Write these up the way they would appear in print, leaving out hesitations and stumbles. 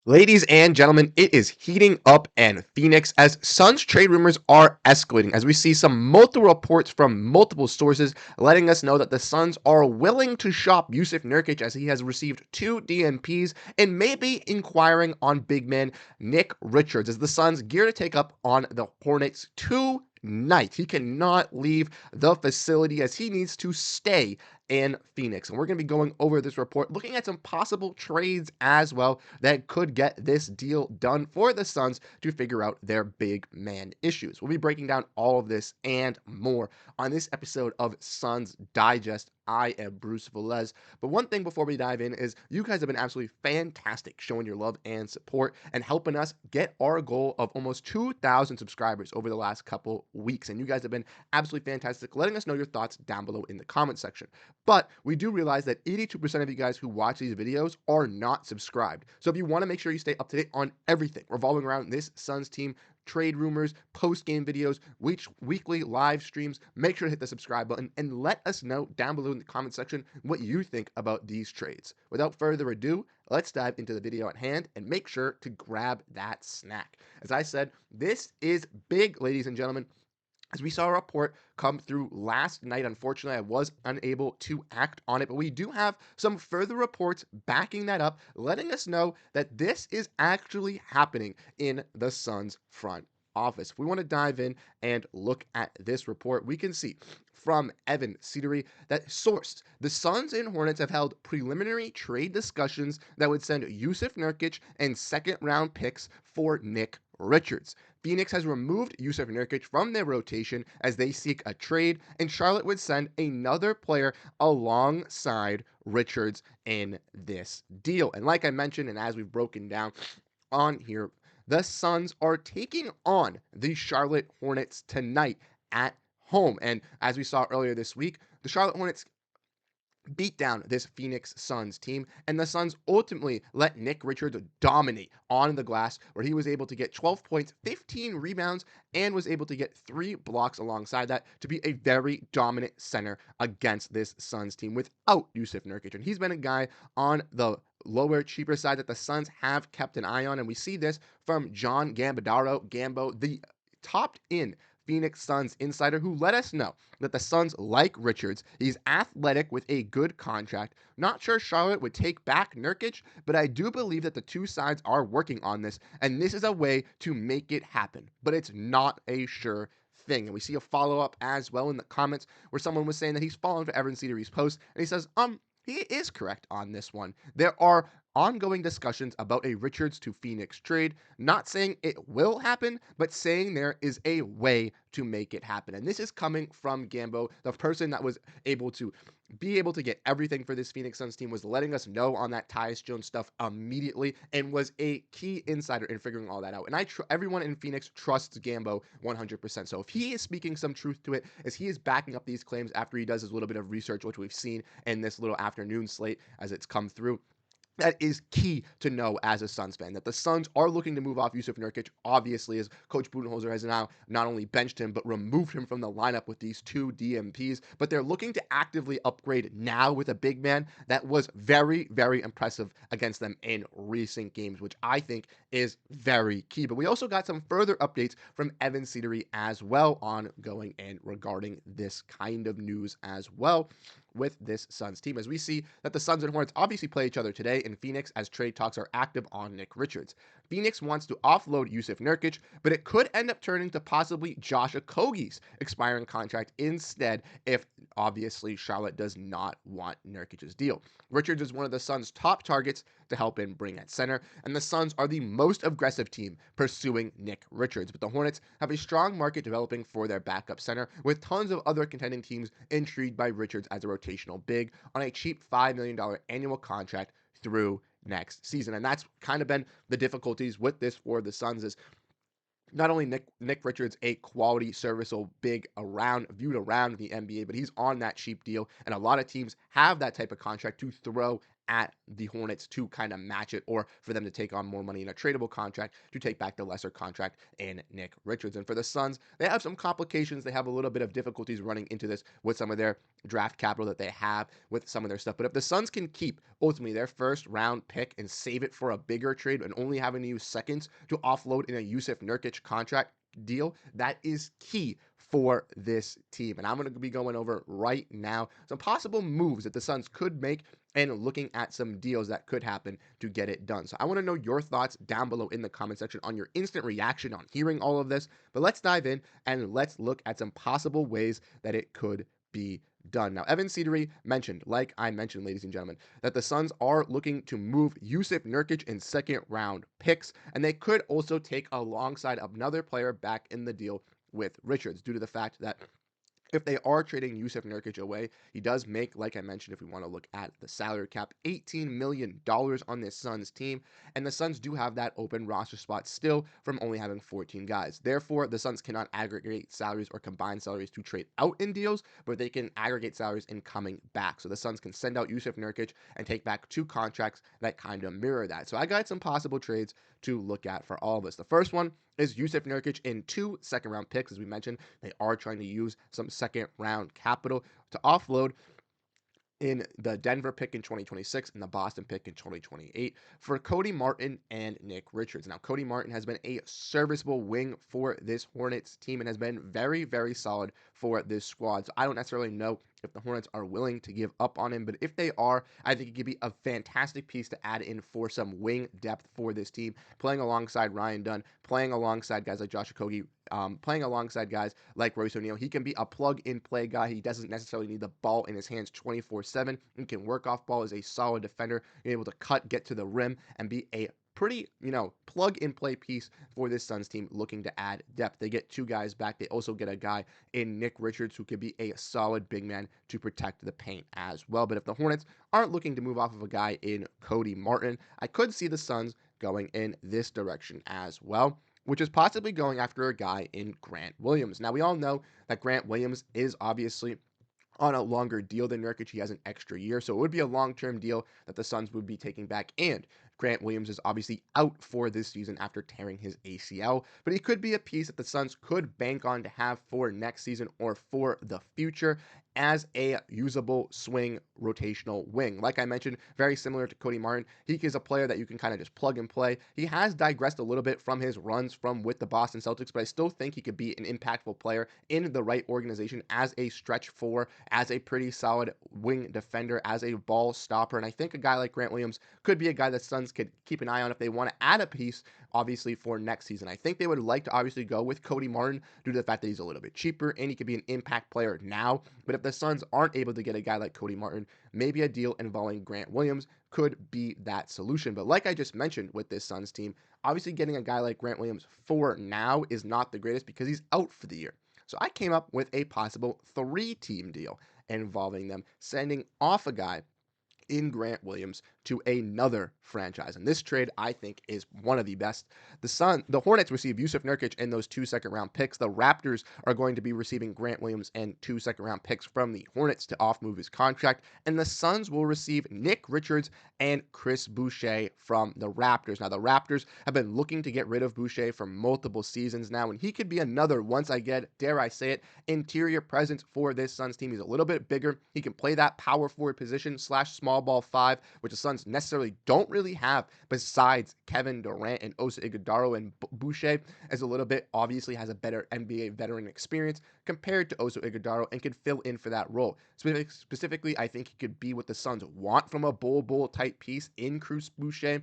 Ladies and gentlemen, it is heating up in Phoenix as Suns trade rumors are escalating as we see some multiple reports from multiple sources letting us know that the Suns are willing to shop Yusuf Nurkic as he has received 2 DNPs and may be inquiring on big man Nick Richards as the Suns gear to take up on the Hornets tonight. He cannot leave the facility as he needs to stay in Phoenix. And we're going to be going over this report, looking at some possible trades as well that could get this deal done for the Suns to figure out their big man issues. We'll be breaking down all of this and more on this episode of Suns Digest. I am Bruce Velez. But one thing before we dive in is you guys have been absolutely fantastic showing your love and support and helping us get our goal of almost 2,000 subscribers over the last couple weeks. And you guys have been absolutely fantastic, letting us know your thoughts down below in the comment section. But we do realize that 82% of you guys who watch these videos are not subscribed. So if you want to make sure you stay up to date on everything revolving around this Suns team, trade rumors, post-game videos, weekly live streams, make sure to hit the subscribe button and let us know down below in the comment section what you think about these trades. Without further ado, let's dive into the video at hand and make sure to grab that snack. As I said, this is big, ladies and gentlemen. As we saw a report come through last night, unfortunately, I was unable to act on it, but we do have some further reports backing that up, letting us know that this is actually happening in the Suns front office. If we want to dive in and look at this report, we can see from Evan Cedery that sourced the Suns and Hornets have held preliminary trade discussions that would send Yusuf Nurkic and second round picks for Nick Richards. Phoenix has removed Yusuf Nurkic from their rotation as they seek a trade, and Charlotte would send another player alongside Richards in this deal. And like I mentioned, and as we've broken down on here, the Suns are taking on the Charlotte Hornets tonight at home. And as we saw earlier this week, the Charlotte Hornets beat down this Phoenix Suns team, and the Suns ultimately let Nick Richards dominate on the glass, where he was able to get 12 points, 15 rebounds, and was able to get 3 blocks alongside that to be a very dominant center against this Suns team without Yusuf Nurkic. And he's been a guy on the lower, cheaper side that the Suns have kept an eye on, and we see this from John Gambadaro, Gambo, the topped in Phoenix Suns insider who let us know that the Suns like Richards. He's athletic with a good contract. Not sure Charlotte would take back Nurkic, but I do believe that the two sides are working on this, and this is a way to make it happen. But it's not a sure thing. And we see a follow-up as well in the comments where someone was saying that he's fallen for Evan Cedery's post, and he says, he is correct on this one. There are ongoing discussions about a Richards to Phoenix trade, not saying it will happen, but saying there is a way to make it happen. And this is coming from Gambo, the person that was able to get everything for this Phoenix Suns team, was letting us know on that Tyus Jones stuff immediately and was a key insider in figuring all that out. And everyone in Phoenix trusts Gambo 100%. So if he is speaking some truth to it, as he is backing up these claims after he does his little bit of research, which we've seen in this little afternoon slate as it's come through, that is key to know as a Suns fan, that the Suns are looking to move off Yusuf Nurkic, obviously, as Coach Budenholzer has now not only benched him, but removed him from the lineup with these 2 DMPs, but they're looking to actively upgrade now with a big man that was very, very impressive against them in recent games, which I think is very key. But we also got some further updates from Evan Cedery as well ongoing and regarding this kind of news as well with this Suns team, as we see that the Suns and Hornets obviously play each other today in Phoenix as trade talks are active on Nick Richards. Phoenix wants to offload Yusuf Nurkic, but it could end up turning to possibly Josh Okogie's expiring contract instead if obviously Charlotte does not want Nurkic's deal. Richards is one of the Suns' top targets to help in bring at center, and the Suns are the most aggressive team pursuing Nick Richards, but the Hornets have a strong market developing for their backup center, with tons of other contending teams intrigued by Richards as a rotational big on a cheap $5 million annual contract through next season. And that's kind of been the difficulties with this for the Suns, is not only Nick Richards a quality, serviceable big viewed around the NBA, but he's on that cheap deal, and a lot of teams have that type of contract to throw at the Hornets to kind of match it, or for them to take on more money in a tradable contract to take back the lesser contract in Nick Richards. And for the Suns, they have some complications. They have a little bit of difficulties running into this with some of their draft capital that they have with some of their stuff. But if the Suns can keep ultimately their first round pick and save it for a bigger trade and only having to use seconds to offload in a Yusuf Nurkic contract deal, that is key for this team. And I'm going to be going over right now some possible moves that the Suns could make and looking at some deals that could happen to get it done. So I want to know your thoughts down below in the comment section on your instant reaction on hearing all of this. But let's dive in and let's look at some possible ways that it could be done. Now, Evan Cedery mentioned, like I mentioned, ladies and gentlemen, that the Suns are looking to move Yusuf Nurkic in second round picks, and they could also take alongside another player back in the deal with Richards due to the fact that if they are trading Yusuf Nurkic away, he does make, like I mentioned, if we want to look at the salary cap, $18 million on this Suns team. And the Suns do have that open roster spot still from only having 14 guys. Therefore, the Suns cannot aggregate salaries or combine salaries to trade out in deals, but they can aggregate salaries in coming back. So the Suns can send out Yusuf Nurkic and take back 2 contracts that kind of mirror that. So I got some possible trades to look at for all of us. The first one is Yusuf Nurkic in 2 second-round picks. As we mentioned, they are trying to use some second-round capital to offload in the Denver pick in 2026 and the Boston pick in 2028 for Cody Martin and Nick Richards. Now, Cody Martin has been a serviceable wing for this Hornets team and has been very, very solid for this squad. So I don't necessarily know if the Hornets are willing to give up on him, but if they are, I think it could be a fantastic piece to add in for some wing depth for this team, playing alongside Ryan Dunn, playing alongside guys like Josh Okogie, playing alongside guys like Royce O'Neal. He can be a plug-and-play guy. He doesn't necessarily need the ball in his hands 24/7. He can work off ball as a solid defender, be able to cut, get to the rim, and be a pretty, plug-and-play piece for this Suns team looking to add depth. They get 2 guys back. They also get a guy in Nick Richards who could be a solid big man to protect the paint as well. But if the Hornets aren't looking to move off of a guy in Cody Martin, I could see the Suns going in this direction as well, which is possibly going after a guy in Grant Williams. Now, we all know that Grant Williams is obviously on a longer deal than Nurkic. He has an extra year, so it would be a long-term deal that the Suns would be taking back. And Grant Williams is obviously out for this season after tearing his ACL, but he could be a piece that the Suns could bank on to have for next season or for the future as a usable swing rotational wing. Like I mentioned, very similar to Cody Martin, he is a player that you can kind of just plug and play. He has digressed a little bit from his runs from with the Boston Celtics, but I still think he could be an impactful player in the right organization as a stretch 4, as a pretty solid wing defender, as a ball stopper. And I think a guy like Grant Williams could be a guy that Suns could keep an eye on if they want to add a piece, obviously, for next season. I think they would like to obviously go with Cody Martin due to the fact that he's a little bit cheaper and he could be an impact player now. But if the Suns aren't able to get a guy like Cody Martin, maybe a deal involving Grant Williams could be that solution. But like I just mentioned with this Suns team, obviously getting a guy like Grant Williams for now is not the greatest because he's out for the year. So I came up with a possible 3-team deal involving them sending off a guy in Grant Williams to another franchise. And this trade, I think, is one of the best. The Hornets receive Yusuf Nurkic and those 2 second-round picks. The Raptors are going to be receiving Grant Williams and 2 second-round picks from the Hornets to off-move his contract. And the Suns will receive Nick Richards and Chris Boucher from the Raptors. Now, the Raptors have been looking to get rid of Boucher for multiple seasons now, and he could be another, once I get, dare I say it, interior presence for this Suns team. He's a little bit bigger. He can play that power forward position / small ball 5, which the Suns necessarily don't really have besides Kevin Durant and Osa Ighodaro. And Boucher is a little bit, obviously has a better NBA veteran experience compared to Osa Ighodaro and could fill in for that role. Specifically, I think he could be what the Suns want from a bull type piece in Chris Boucher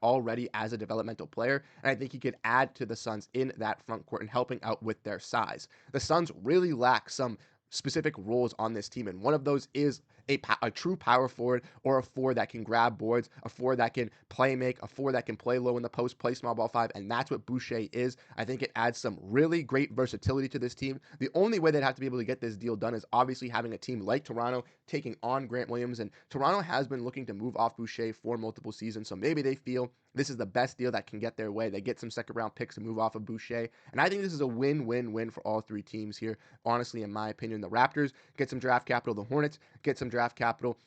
already as a developmental player, and I think he could add to the Suns in that front court and helping out with their size. The Suns really lack some specific roles on this team, and one of those is a true power forward or a 4 that can grab boards, a 4 that can play make, a 4 that can play low in the post, play small ball 5, and that's what Boucher is. I think it adds some really great versatility to this team. The only way they'd have to be able to get this deal done is obviously having a team like Toronto taking on Grant Williams, and Toronto has been looking to move off Boucher for multiple seasons, so maybe they feel this is the best deal that can get their way. They get some second-round picks to move off of Boucher, and I think this is a win-win-win for all 3 teams here, honestly, in my opinion. The Raptors get some draft capital. The Hornets get some draft capital.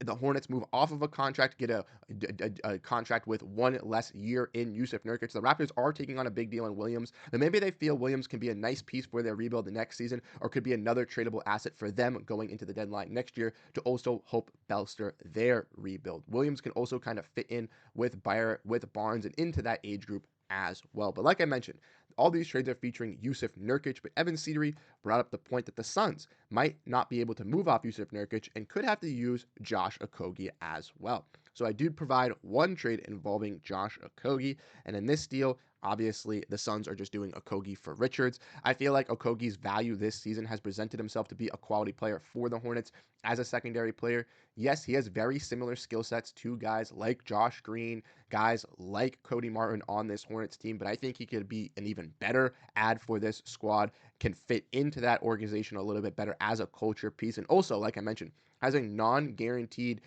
the Hornets move off of a contract, get a contract with one less year in Yusuf Nurkic. The Raptors are taking on a big deal on Williams, but maybe they feel Williams can be a nice piece for their rebuild the next season, or could be another tradable asset for them going into the deadline next year to also help bolster their rebuild. Williams can also kind of fit in with Barnes and into that age group as well. But like I mentioned, all these trades are featuring Yusuf Nurkic, but Evan Cedery brought up the point that the Suns might not be able to move off Yusuf Nurkic and could have to use Josh Okogie as well. So I do provide one trade involving Josh Okogie, and in this deal, obviously the Suns are just doing Okogie for Richards. I feel like Okogie's value this season has presented himself to be a quality player for the Hornets as a secondary player. Yes, he has very similar skill sets to guys like Josh Green, guys like Cody Martin on this Hornets team, but I think he could be an even better add for this squad, can fit into that organization a little bit better as a culture piece, and also, like I mentioned, has a non-guaranteed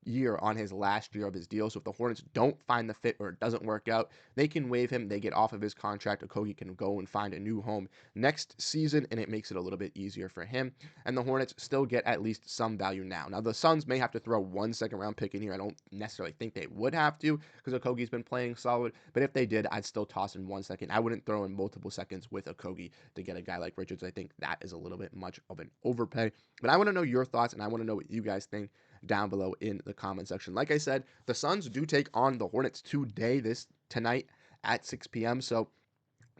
year on his last year of his deal. So if the Hornets don't find the fit or it doesn't work out, they can waive him. They get off of his contract. Okogie can go and find a new home next season, and it makes it a little bit easier for him. And the Hornets still get at least some value now. Now, the Suns may have to throw one second-round pick in here. I don't necessarily think they would have to because Okogie's been playing solid. But if they did, I'd still toss in 1 second. I wouldn't throw in multiple seconds with Okogie to get a guy like Richards. I think that is a little bit much of an overpay. But I want to know your thoughts, and I want to know what you guys think down below in the comment section. Like I said, the Suns do take on the Hornets tonight at 6 p.m. So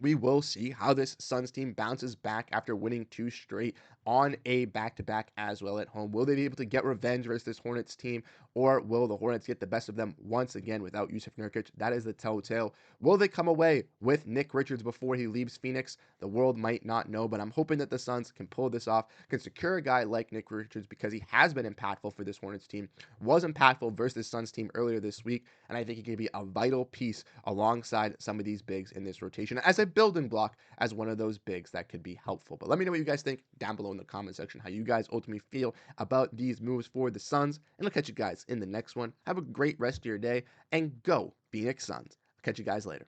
we will see how this Suns team bounces back after winning 2 straight on a back-to-back as well at home. Will they be able to get revenge versus this Hornets team, or will the Hornets get the best of them once again without Yusuf Nurkic? That is the telltale. Will they come away with Nick Richards before he leaves Phoenix? The world might not know, but I'm hoping that the Suns can pull this off, can secure a guy like Nick Richards because he has been impactful for this Hornets team, was impactful versus this Suns team earlier this week, and I think he can be a vital piece alongside some of these bigs in this rotation as a building block, as one of those bigs that could be helpful. But let me know what you guys think down below in the comment section, how you guys ultimately feel about these moves for the Suns, and I'll catch you guys in the next one. Have a great rest of your day, and go Phoenix Suns. I'll catch you guys later.